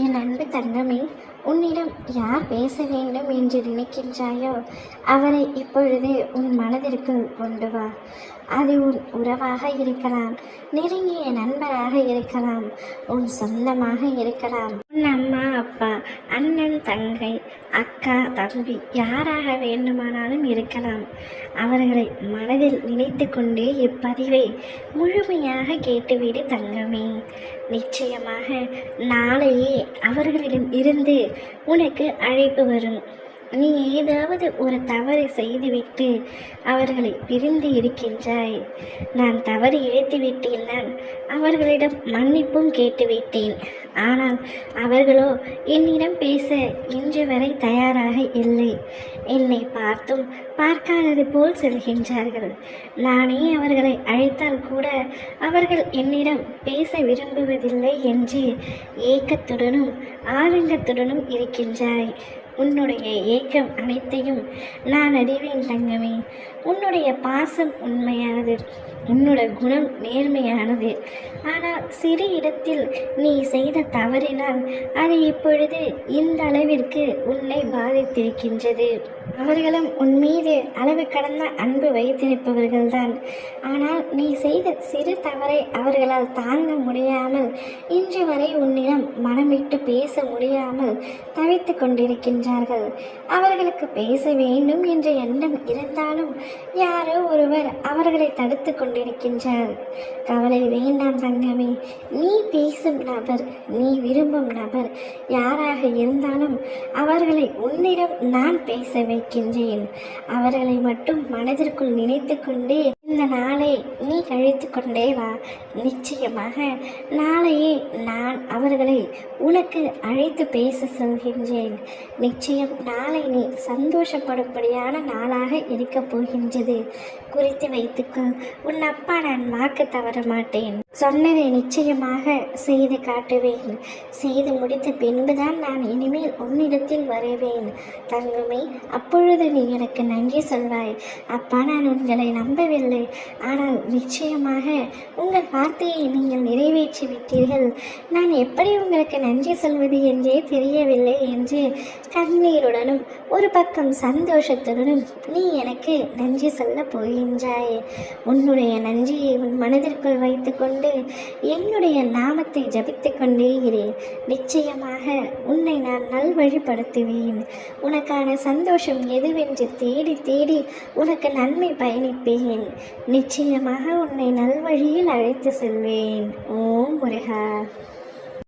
என் அன்பு தங்கமே, உன்னிடம் யார் பேச வேண்டும் என்று நினைக்கின்றாயோ அவரை இப்பொழுது உன் மனதிற்குள் கொண்டு வா. அது உன் உறவாக இருக்கலாம், நெருங்கிய நண்பராக இருக்கலாம், உன் சொந்தமாக இருக்கலாம், உன் அம்மா அப்பா, அண்ணன் தங்கை, அக்கா தம்பி, யாராக வேண்டுமானாலும் இருக்கலாம். அவர்களை மனதில் நினைத்து கொண்டே இப்பதிவை முழுமையாக கேட்டுவிடு தங்கமே. நிச்சயமாக நாளையே அவர்களிடம் இருந்து உனக்கு அழைப்பு வரும். நீ ஏதாவது ஒரு தவறு செய்துவிட்டு அவர்களை பிரிந்து இருக்கின்றாய். நான் தவறு இழைத்துவிட்டேன். நான் அவர்களிடம் மன்னிப்பும் கேட்டுவிட்டேன். ஆனால் அவர்களோ என்னிடம் பேச இன்று வரை தயாராக இல்லை. என்னை பார்த்தும் பார்க்காதது போல் செல்கின்றார்கள். நானே அவர்களை அழைத்தால் கூட அவர்கள் என்னிடம் பேச விரும்புவதில்லை என்று ஏக்கத்துடனும் ஆதங்கத்துடனும் இருக்கின்றாய். உன்னுடைய ஏக்கம் அனைத்தையும் நான் அறிவேன் தங்கமே. உன்னுடைய பாசம் உண்மையானது, உன்னோட குணம் நேர்மையானது. ஆனால் சிறு இடத்தில் நீ செய்த தவறினால் அது இப்பொழுது இந்த அளவிற்கு உன்னை பாதித்திருக்கின்றது. அவர்களும் உன் மீது அளவு கடந்த அன்பு வைத்திருப்பவர்கள்தான். ஆனால் நீ செய்த சிறு தவறை அவர்களால் தாங்க முடியாமல் இன்று வரை உன்னிடம் மனம் விட்டு பேச முடியாமல் தவித்து கொண்டிருக்கின்றார்கள். அவர்களுக்கு பேச வேண்டும் என்ற எண்ணம் இருந்தாலும் யாரோ ஒருவர் அவர்களை தடுத்து கொண்டிருக்கின்றார். கவலை வேண்டாம் தங்கமே. நீ பேசும் நபர், நீ விரும்பும் நபர் யாராக இருந்தாலும் அவர்களை உன்னிடம் நான் பேச வைக்கின்றேன். அவர்களை மட்டும் மனதிற்குள் நினைத்து கொண்டே இந்த நாளை நீ கழித்து கொண்டே வா. நிச்சயமாக நாளையே நான் அவர்களை உனக்கு அழைத்து பேச சொல்கின்றேன். நிச்சயம் நாளை நீ சந்தோஷப்படும்படியான நாளாக இருக்கப் போகின்றது. குறித்து வைத்துக்கொள். உன் அப்பா நான் வாக்கு தவற மாட்டேன். சொன்னதை நிச்சயமாக செய்து காட்டுவேன். செய்து முடித்த பின்புதான் நான் இனிமேல் உன்னிடத்தில் வருவேன் தங்கமே. அப்பொழுது நீ எனக்கு நன்றி சொல்வாய். அப்பா, நான் உங்களை நம்பவில்லை, ஆனால் நிச்சயமாக உங்கள் வார்த்தையை நீங்கள் நிறைவேற்றி விட்டீர்கள். நான் எப்படி உங்களுக்கு நன்றி சொல்வது என்றே தெரியவில்லை என்று கண்ணீருடனும் ஒரு பக்கம் சந்தோஷத்துடனும் நீ எனக்கு நன்றி சொல்ல போகின்றாய். உன்னுடைய நன்றியை உன் மனதிற்குள் வைத்துக்கொண்டு என்னுடைய நாமத்தை ஜபித்து கொண்டே இரு. நிச்சயமாக உன்னை நான் நல்வழிப்படுத்துவேன். உனக்கான சந்தோஷம் எதுவென்று தேடி தேடி உனக்கு நன்மை பயணிப்பேன். நிச்சயமாக உன்னை நல்வழியில் அழைத்து செல்வேன். ஓம் முருகா.